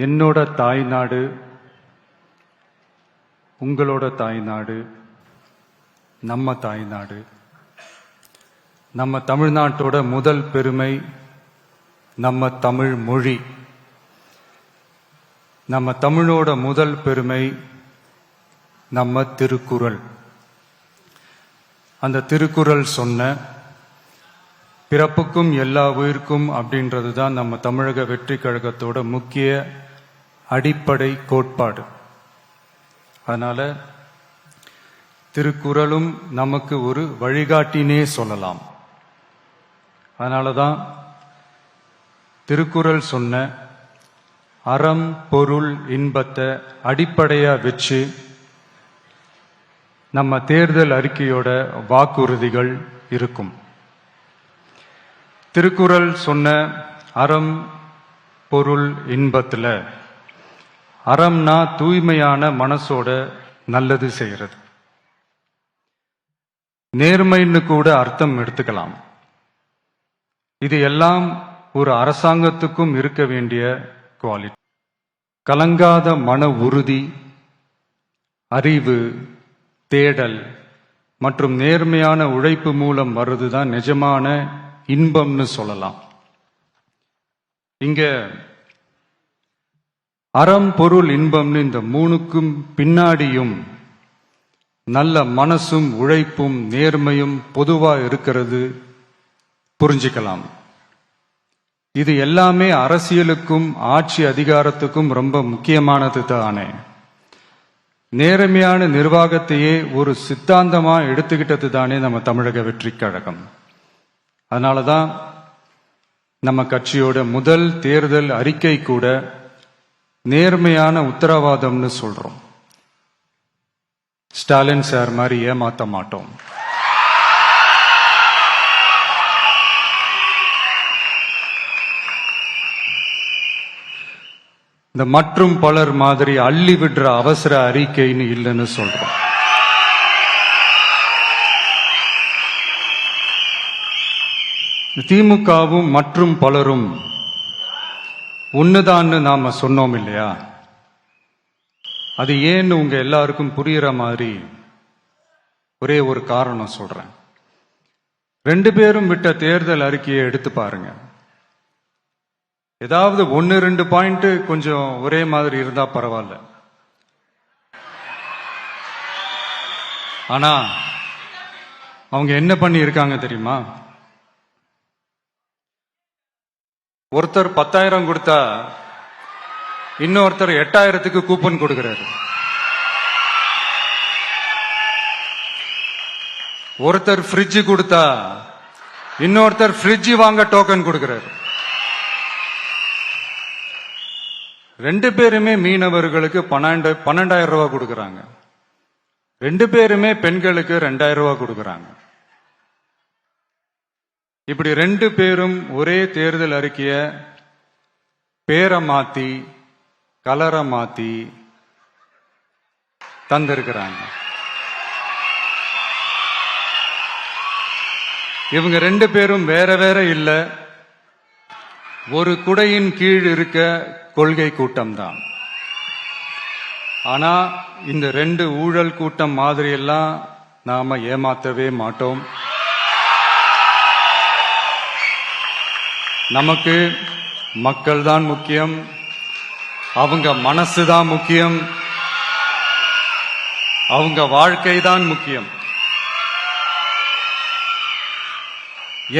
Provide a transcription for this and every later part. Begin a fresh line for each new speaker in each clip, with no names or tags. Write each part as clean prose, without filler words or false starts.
என்னோட தாய்நாடு, உங்களோட தாய்நாடு, நம்ம தாய்நாடு. நம்ம தமிழ்நாட்டோட முதல் பெருமை நம்ம தமிழ் மொழி. நம்ம தமிழோட முதல் பெருமை நம்ம திருக்குறள். அந்த திருக்குறள் சொன்ன பிறப்புக்கும் எல்லா உயிர்க்கும் அப்படின்றது தான் நம்ம தமிழக வெற்றி கழகத்தோட முக்கிய அடிப்படை கோட்பாடு. அதனால திருக்குறளும் நமக்கு ஒரு வழிகாட்டினே சொல்லலாம். அதனால தான் திருக்குறள் சொன்ன அறம் பொருள் இன்பத்தை அடிப்படையா வச்சு நம்ம தேர்தல் அறிக்கையோட வாக்குறுதிகள் இருக்கும். திருக்குறள் சொன்ன அறம் பொருள் இன்பத்துல அறம்னா தூய்மையான மனசோட நல்லது செய்யறது. நேர்மைன்னு கூட அர்த்தம் எடுத்துக்கலாம். இது எல்லாம் ஒரு அரசாங்கத்துக்கும் இருக்க வேண்டிய குவாலிட்டி. கலங்காத மன உறுதி, அறிவு, தேடல் மற்றும் நேர்மையான உழைப்பு மூலம் வருதுதான் நிஜமான இன்பம்னு சொல்லலாம். இங்க அறம் பொருள் இன்பம்னு இந்த மூணுக்கும் பின்னாடியும் நல்ல மனசும் உழைப்பும் நேர்மையும் பொதுவா இருக்கிறது புரிஞ்சுக்கலாம். இது எல்லாமே அரசியலுக்கும் ஆட்சி அதிகாரத்துக்கும் ரொம்ப முக்கியமானது தானே. நேர்மையான நிர்வாகத்தையே ஒரு சித்தாந்தமா எடுத்துக்கிட்டது தானே நம்ம தமிழக வெற்றி கழகம். அதனாலதான் நம்ம கட்சியோட முதல் தேர்தல் அறிக்கை கூட நேர்மையான உத்தரவாதம்னு சொல்றோம். ஸ்டாலின் சார் மாதிரி ஏமாத்த மாட்டோம். இந்த மற்றும் பலர் மாதிரி அள்ளி விடுற அவசர அறிக்கைன்னு இல்லைன்னு சொல்றோம். திமுகவும் மற்றும் பலரும் ஒண்ணுதான்னு நாம சொன்னோம் இல்லையா? அது ஏன்னு உங்க எல்லாருக்கும் புரியுற மாதிரி ஒரே ஒரு காரணம் சொல்றேன். ரெண்டு பேரும் விட்ட தேர்தல் அறிக்கையை எடுத்து பாருங்க. ஏதாவது 1-2 பாயிண்ட் கொஞ்சம் ஒரே மாதிரி இருந்தா பரவாயில்ல. ஆனா அவங்க என்ன பண்ணி இருக்காங்க தெரியுமா? ஒருத்தர் 10,000 கொடுத்தா இன்னொருத்தர் 8,000க்கு கூப்பன் கொடுக்கிறாரு. ஒருத்தர் ஃப்ரிட்ஜ் கொடுத்தா இன்னொருத்தர் ஃப்ரிட்ஜ் வாங்க டோக்கன் கொடுக்கிறாரு. ரெண்டு பேருமே மீனவர்களுக்கு 12,000 ரூபாய் கொடுக்கறாங்க. ரெண்டு பேருமே பெண்களுக்கு 2,000 ரூபாய் கொடுக்கறாங்க. இப்படி ரெண்டு பேரும் ஒரே தேர்தல் அறிக்கைய பேரை மாத்தி கலரை மாத்தி தந்திருக்கிறாங்க. இவங்க ரெண்டு பேரும் வேற வேற இல்ல, ஒரு குடையின் கீழ் இருக்க கொள்கை கூட்டம் தான். ஆனா இந்த ரெண்டு ஊழல் கூட்டம் மாதிரி எல்லாம் நாம ஏமாத்தவே மாட்டோம். நமக்கு மக்கள் தான் முக்கியம், அவங்க மனசு தான் முக்கியம், அவங்க வாழ்க்கை தான் முக்கியம்.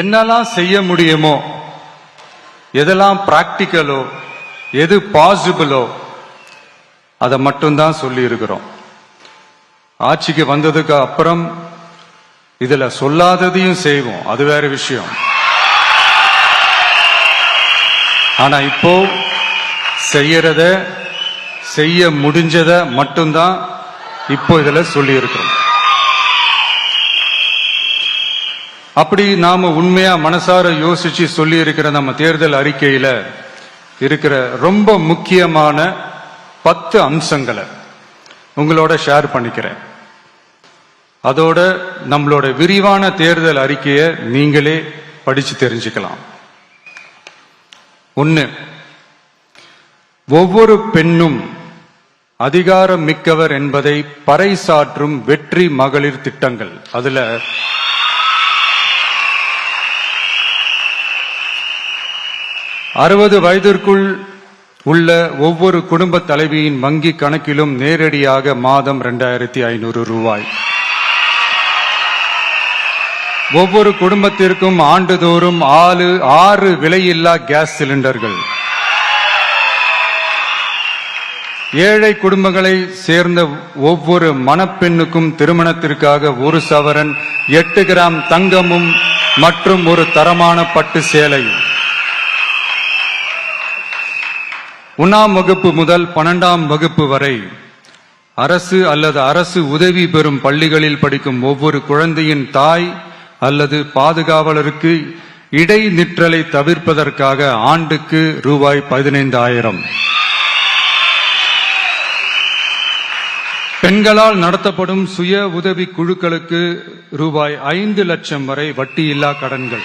என்னெல்லாம் செய்ய முடியுமோ, எதெல்லாம் பிராக்டிக்கலோ, எது பாசிபிளோ அதை மட்டும்தான் சொல்லி இருக்கிறோம். ஆட்சிக்கு வந்ததுக்கு அப்புறம் இதுல சொல்லாததையும் செய்வோம், அது வேற விஷயம். ஆனா இப்போ செய்யறத செய்ய முடிஞ்சத மட்டும்தான் இப்போ இதுல சொல்லி இருக்கிறோம். அப்படி நாம உண்மையா மனசார யோசிச்சு சொல்லி இருக்கிற நம்ம தேர்தல் அறிக்கையில இருக்கிற ரொம்ப முக்கியமான 10 அம்சங்களை உங்களோட ஷேர் பண்ணிக்கிறேன். அதோட நம்மளோட விரிவான தேர்தல் அறிக்கையை நீங்களே படிச்சு தெரிஞ்சுக்கலாம். 1, ஒவ்வொரு பெண்ணும் அதிகாரம் மிக்கவர் என்பதை பறைசாற்றும் வெற்றி மகளிர் திட்டங்கள். அதுல 60 வயதிற்குள் உள்ள ஒவ்வொரு குடும்ப தலைவியின் வங்கி கணக்கிலும் நேரடியாக மாதம் 2500 ரூபாய். ஒவ்வொரு குடும்பத்திற்கும் ஆண்டுதோறும் 6 விலையில்லா கேஸ் சிலிண்டர்கள். ஏழை குடும்பங்களை சேர்ந்த ஒவ்வொரு மணப்பெண்ணுக்கும் திருமணத்திற்காக 1 சவரன் 8 கிராம் தங்கமும் மற்றும் ஒரு தரமான பட்டு சேலையும். 1ஆம் வகுப்பு முதல் 12ஆம் வகுப்பு வரை அரசு அல்லது அரசு உதவி பெறும் பள்ளிகளில் படிக்கும் ஒவ்வொரு குழந்தையின் தாய் அல்லது பாதுகாவலருக்கு இடைநிற்றலை தவிர்ப்பதற்காக ஆண்டுக்கு ரூபாய் 15,000. பெண்களால் நடத்தப்படும் சுய உதவி குழுக்களுக்கு ரூபாய் 5 லட்சம் வரை வட்டியில்லா கடன்கள்.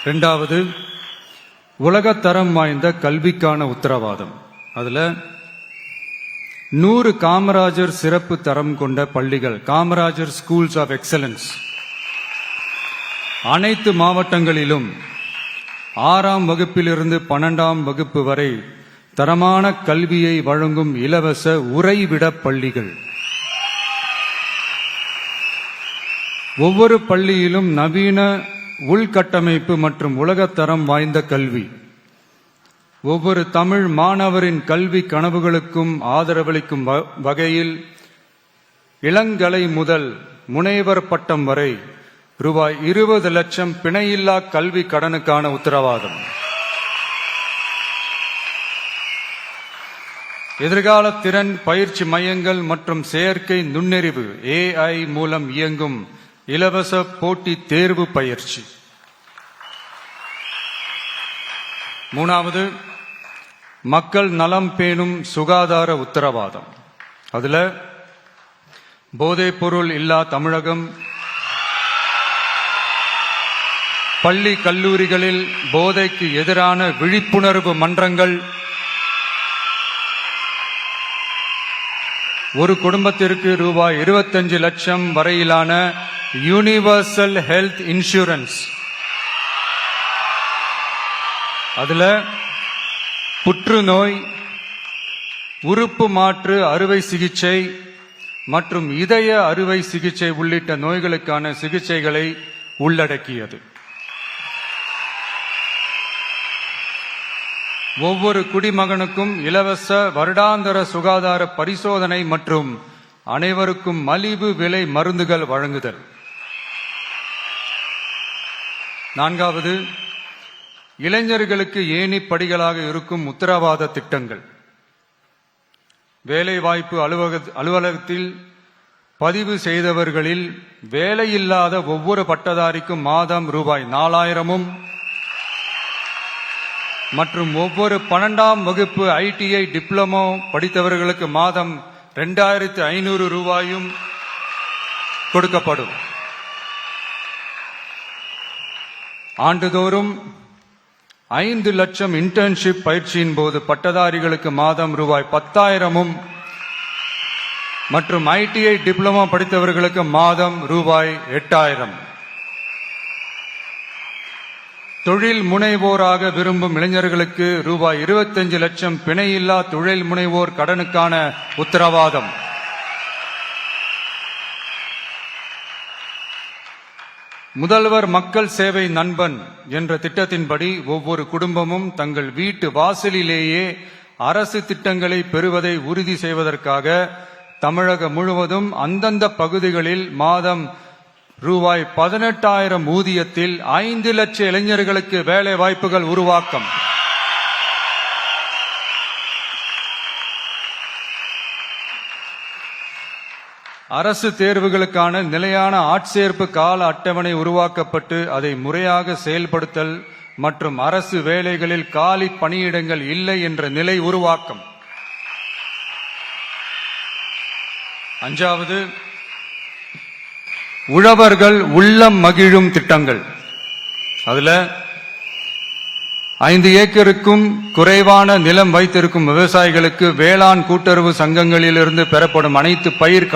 இரண்டாவது, உலகத்தரம் வாய்ந்த கல்விக்கான உத்தரவாதம். அதுல 100 காமராஜர் சிறப்பு தரம் கொண்ட பள்ளிகள், காமராஜர் ஸ்கூல்ஸ் ஆஃப் எக்ஸலன்ஸ், அனைத்து மாவட்டங்களிலும் 6ஆம் வகுப்பிலிருந்து 12ஆம் வகுப்பு வரை தரமான கல்வியை வழங்கும் இலவச உறைவிட பள்ளிகள். ஒவ்வொரு பள்ளியிலும் நவீன உள்கட்டமைப்பு மற்றும் உலகத்தரம் வாய்ந்த கல்வி. ஒவ்வொரு தமிழ் மாணவரின் கல்வி கனவுகளுக்கும் ஆதரவளிக்கும் வகையில் இளங்கலை முதல் முனைவர் பட்டம் வரை ரூபாய் 20 லட்சம் பிணையில்லா கல்வி கடனுக்கான உத்தரவாதம். எதிர்கால திறன் பயிற்சி மையங்கள் மற்றும் செயற்கை நுண்ணறிவு AI மூலம் இயங்கும் இலவச போட்டி தேர்வு பயிற்சி. மூணாவது, மக்கள் நலம் பேணும் சுகாதார உத்தரவாதம். அதுல போதைப் பொருள் இல்லா தமிழகம், பள்ளி கல்லூரிகளில் போதைக்கு எதிரான விழிப்புணர்வு மன்றங்கள், ஒரு குடும்பத்திற்கு ரூபாய் 25 லட்சம் வரையிலான யூனிவர்சல் ஹெல்த் இன்சூரன்ஸ். அதுல புற்றுநோய், உறுப்பு மாற்று அறுவை சிகிச்சை மற்றும் இதய அறுவை சிகிச்சை உள்ளிட்ட நோய்களுக்கான சிகிச்சைகளை உள்ளடக்கியது. ஒவ்வொரு குடிமகனுக்கும் இலவச வருடாந்திர சுகாதார பரிசோதனை மற்றும் அனைவருக்கும் மலிவு விலை மருந்துகள் வழங்குதல். நான்காவது, இளைஞர்களுக்கு ஏணி படிகளாக இருக்கும் உத்தரவாத திட்டங்கள். வேலைவாய்ப்பு அலுவலகத்தில் பதிவு செய்தவர்களில் வேலையில்லாத ஒவ்வொரு பட்டதாரிக்கும் மாதம் ரூபாய் 4,000 மற்றும் ஒவ்வொரு 12ஆம் வகுப்பு ITI டிப்ளமோ படித்தவர்களுக்கு மாதம் 2,500 ரூபாயும் கொடுக்கப்படும். ஆண்டுதோறும் 5 லட்சம் இன்டர்ன்ஷிப் பயிற்சியின் போது பட்டதாரிகளுக்கு மாதம் ரூபாய் 10,000 மற்றும் ITI டிப்ளமோ படித்தவர்களுக்கு மாதம் ரூபாய் 8,000. தொழில் முனைவோராக விரும்பும் இளைஞர்களுக்கு ரூபாய் 25 லட்சம் பிணையில்லா தொழில் முனைவோர் கடனுக்கான உத்தரவாதம். முதல்வர் மக்கள் சேவை நண்பன் என்ற திட்டத்தின்படி ஒவ்வொரு குடும்பமும் தங்கள் வீட்டு வாசலிலேயே அரசு திட்டங்களை பெறுவதை உறுதி செய்வதற்காக தமிழகம் முழுவதும் அந்தந்த பகுதிகளில் மாதம் ரூபாய் 18,000 ஊதியத்தில் 5 லட்சம் இளைஞர்களுக்கு வேலை வாய்ப்புகள் உருவாக்கம். அரசு தேர்வுகளுக்கான நிலையான ஆட்சேர்ப்பு கால அட்டவணை உருவாக்கப்பட்டு அதை முறையாக செயல்படுத்தல் மற்றும் அரசு வேலைகளில் காலி பணியிடங்கள் இல்லை என்ற நிலை உருவாக்கம். அஞ்சாவது, உழவர்கள் உள்ளம் மகிழும் திட்டங்கள். அதுல 5 ஏக்கருக்கும் குறைவான நிலம் வைத்திருக்கும் விவசாயிகளுக்கு வேளாண் கூட்டுறவு சங்கங்களிலிருந்து பெறப்படும் அனைத்து பயிர்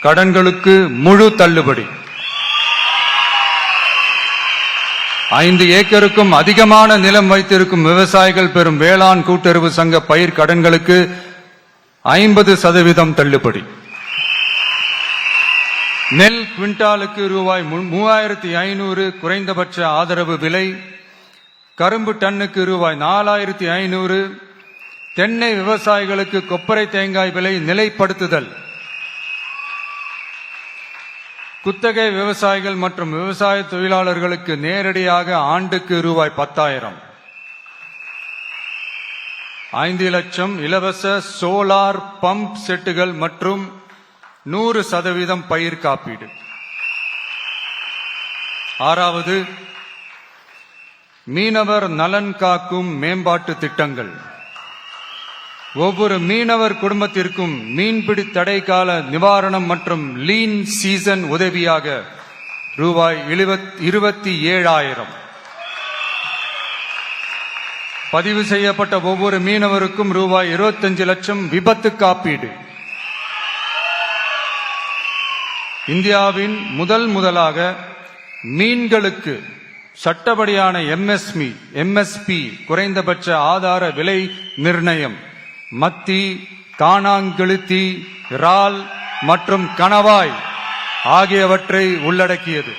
கடன்களுக்கு முழு தள்ளுபடி. 5 ஏக்கருக்கும் அதிகமான நிலம் வைத்திருக்கும் விவசாயிகள் பெறும் வேளாண் கூட்டுறவு சங்க பயிர் கடன்களுக்கு 50% தள்ளுபடி. நெல் குவிண்டாலுக்கு ரூபாய் 3500 குறைந்தபட்ச ஆதரவு விலை. கரும்பு டன்னுக்கு ரூபாய் 4500. தென்னை விவசாயிகளுக்கு கொப்பரை தேங்காய் விலை நிலைப்படுத்துதல். குத்தகை விவசாயிகள் மற்றும் விவசாய தொழிலாளர்களுக்கு நேரடியாக ஆண்டுக்கு ரூபாய் 10,000. 5 லட்சம் இலவச சோலார் பம்ப் செட்டுகள் மற்றும் 100% பயிர் காப்பீடு. 6வது, மீனவர் நலன் காக்கும் மேம்பாட்டு திட்டங்கள். ஒவ்வொரு மீனவர் குடும்பத்திற்கும் மீன்பிடி தடை கால நிவாரணம் மற்றும் லீன் சீசன் உதவியாக ரூபாய் 27,000. பதிவு செய்யப்பட்ட ஒவ்வொரு மீனவருக்கும் ரூபாய் 25 லட்சம் விபத்து காப்பீடு. இந்தியாவின் முதலாக மீன்களுக்கு சட்டப்படியான எம்எஸ்பி குறைந்தபட்ச ஆதார விலை நிர்ணயம் மத்தி, காணாங்கெழுத்தி, இறால் மற்றும் கணவாய் ஆகியவற்றை உள்ளடக்கியது.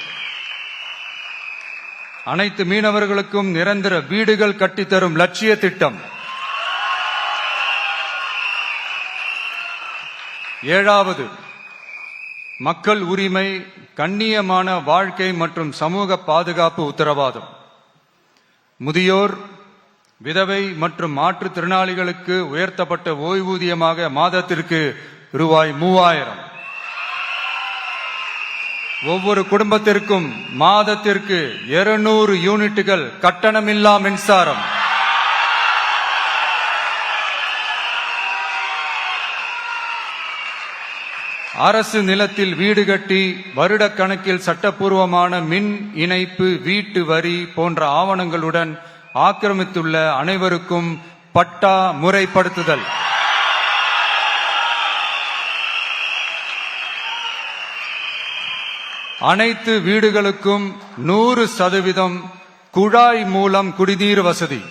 அனைத்து மீனவர்களுக்கும் நிரந்தர வீடுகள் கட்டித்தரும் லட்சிய திட்டம். 7வது, மக்கள் உரிமை, கண்ணியமான வாழ்க்கை மற்றும் சமூக பாதுகாப்பு உத்தரவாதம். முதியோர், விதவை மற்றும் மாற்றுத்திறனாளிகளுக்கு உயர்த்தப்பட்ட ஓய்வூதியமாக மாதத்திற்கு ரூபாய் 3000. ஒவ்வொரு குடும்பத்திற்கும் மாதத்திற்கு 200 யூனிட்டுகள் கட்டணமில்லா மின்சாரம். அரசு நிலத்தில் வீடு கட்டி வருடக்கணக்கில் சட்டப்பூர்வமான மின் இணைப்பு, வீட்டு வரி போன்ற ஆவணங்களுடன் ஆக்கிரமித்துள்ள அனைவருக்கும் பட்டா முறைப்படுத்துதல். அனைத்து வீடுகளுக்கும் 100% குழாய் மூலம் குடிநீர் வசதி.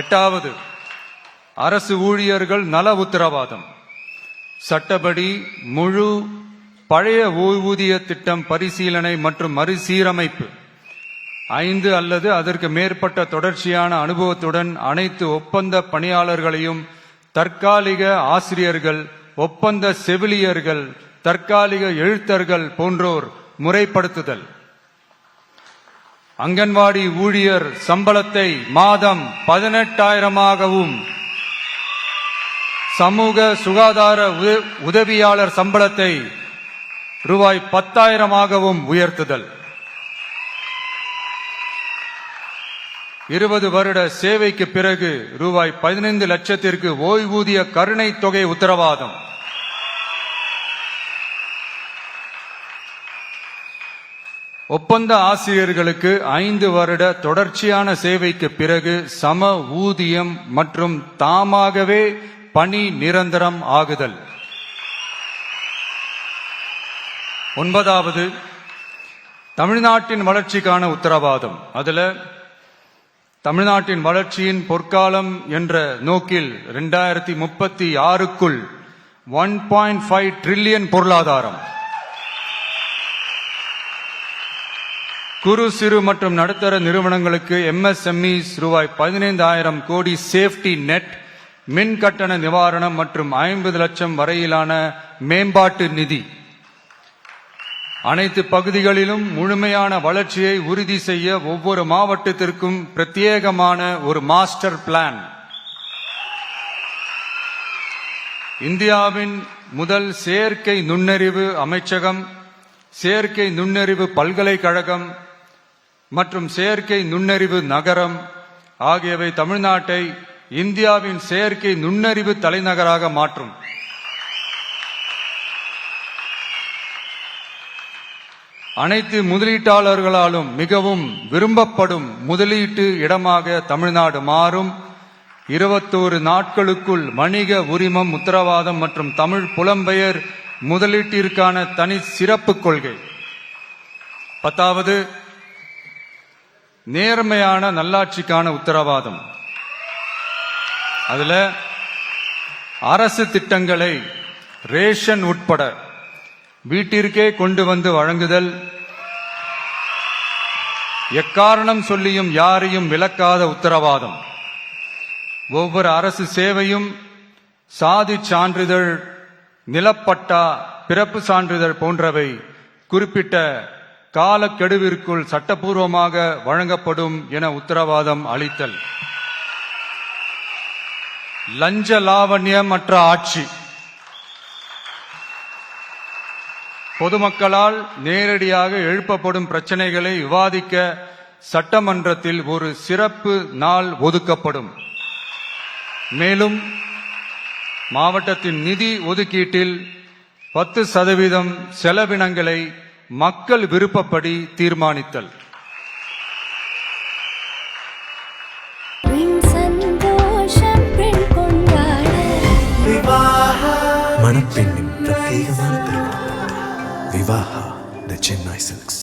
8வது, அரசு ஊழியர்கள் நல உத்தரவாதம். சட்டப்படி முழு பழைய ஓய்வூதிய திட்டம் பரிசீலனை மற்றும் மறுசீரமைப்பு. 5 அல்லது அதற்கு மேற்பட்ட தொடர்ச்சியான அனுபவத்துடன் அனைத்து ஒப்பந்த பணியாளர்களையும் தற்காலிக ஆசிரியர்கள், ஒப்பந்த செவிலியர்கள், தற்காலிக எழுத்தர்கள் போன்றோர் முறைப்படுத்துதல். அங்கன்வாடி ஊழியர் சம்பளத்தை மாதம் 18,000ஆகவும், சமூக சுகாதார உதவியாளர் சம்பளத்தை ரூபாய் 10,000ஆகவும் உயர்த்துதல். 20 வருட சேவைக்கு பிறகு ரூபாய் 15 லட்சத்திற்கு ஓய்வூதிய கருணை தொகை உத்தரவாதம். ஒப்பந்த ஆசிரியர்களுக்கு 5 வருட தொடர்ச்சியான சேவைக்கு பிறகு சம ஊதியம் மற்றும் தாமாகவே பணி நிரந்தரம் ஆகுதல். 9வது, தமிழ்நாட்டின் வளர்ச்சிக்கான உத்தரவாதம். அதுல தமிழ்நாட்டின் வளர்ச்சியின் பொற்காலம் என்ற நோக்கில் 2036க்குள் 1.5 ட்ரில்லியன் பொருளாதாரம், குறு சிறு மற்றும் நடுத்தர நிறுவனங்களுக்கு எம்எஸ்எம்இஸ் ரூபாய் 15,000 கோடி சேஃப்டி நெட், மின் கட்டண நிவாரணம் மற்றும் 50 லட்சம் வரையிலான மேம்பாட்டு நிதி. அனைத்து பகுதிகளிலும் முழுமையான வளர்ச்சியை உறுதி செய்ய ஒவ்வொரு மாவட்டத்திற்கும் பிரத்யேகமான ஒரு மாஸ்டர் பிளான். இந்தியாவின் முதல் செயற்கை நுண்ணறிவு அமைச்சகம், செயற்கை நுண்ணறிவு பல்கலைக்கழகம் மற்றும் செயற்கை நுண்ணறிவு நகரம் ஆகியவை தமிழ்நாட்டை இந்தியாவின் செயற்கை நுண்ணறிவு தலைநகராக மாற்றும். அனைத்து முதலீட்டாளர்களாலும் மிகவும் விரும்பப்படும் முதலீட்டு இடமாக தமிழ்நாடு மாறும். 21 நாட்களுக்குள் வணிக உரிமம் உத்தரவாதம் மற்றும் தமிழ் புலம்பெயர் முதலீட்டிற்கான தனி சிறப்பு கொள்கை. 10வது, நேர்மையான நல்லாட்சிக்கான உத்தரவாதம். அதுல அரசு திட்டங்களை ரேஷன் உட்பட வீட்டிற்கே கொண்டு வந்து வழங்குதல், எக்காரணம் சொல்லியும் யாரையும் விலக்காத உத்தரவாதம். ஒவ்வொரு அரசு சேவையும் சாதி சான்றிதழ், நிலப்பட்டா, பிறப்பு சான்றிதழ் போன்றவை குறிப்பிட்ட காலக்கெடுவிற்குள் சட்டப்பூர்வமாக வழங்கப்படும் என உத்தரவாதம் அளித்தல். லஞ்ச லாவண்யமற்ற ஆட்சி. பொதுமக்களால் நேரடியாக எழுப்பப்படும் பிரச்சனைகளை விவாதிக்க சட்டமன்றத்தில் ஒரு சிறப்பு நாள் ஒதுக்கப்படும். மேலும் மாவட்டத்தின் நிதி ஒதுக்கீட்டில் 10% செலவினங்களை மக்கள் விருப்பப்படி தீர்மானித்தல்.
மணப்பெண்ணின் பிரத்யேகமான திருமணம் விவாஹா தி சென்னை சில்க்ஸ்.